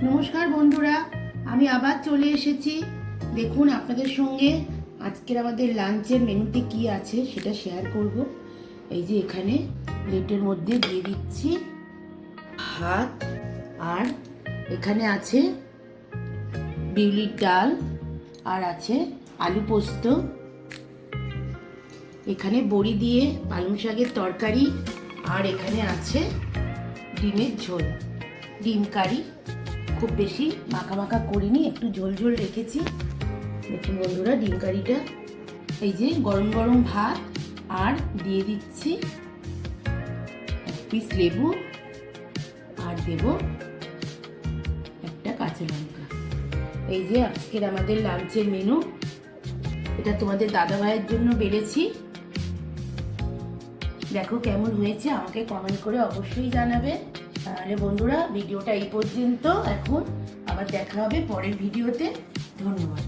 নমস্কার বন্ধুরা, আমি আবার চলে এসেছি। দেখুন আপনাদের সঙ্গে আজকের আমাদের লাঞ্চের মেনুতে কি আছে সেটা শেয়ার করব। এই যে এখানে প্লেটের মধ্যে দিয়ে দিচ্ছি ভাত, আর এখানে আছে বিউলির ডাল, আর আছে আলু পোস্ত, এখানে বড়ি দিয়ে পালং শাকের তরকারি, আর এখানে আছে ডিমের ঝোল, ডিম কারি। খুব বেশি মাখা মাখা করিনি, একটু ঝোল ঝোল রেখেছি। দেখুন বন্ধুরা, ডিম কারিটা এই যে গরম গরম ভাত, আর দিয়ে দিচ্ছি এক পিস লেবু, আর দেব একটা কাঁচা লঙ্কা। এই যে আজকের আমাদের লাঞ্চের মেনু। এটা তোমাদের দাদা ভাইয়ের জন্য বেড়েছি। দেখো কেমন হয়েছে, আমাকে কমেন্ট করে অবশ্যই জানাবে। তাহলে বন্ধুরা, ভিডিওটা এই পর্যন্ত। এখন আবার দেখা হবে পরের ভিডিওতে। ধন্যবাদ।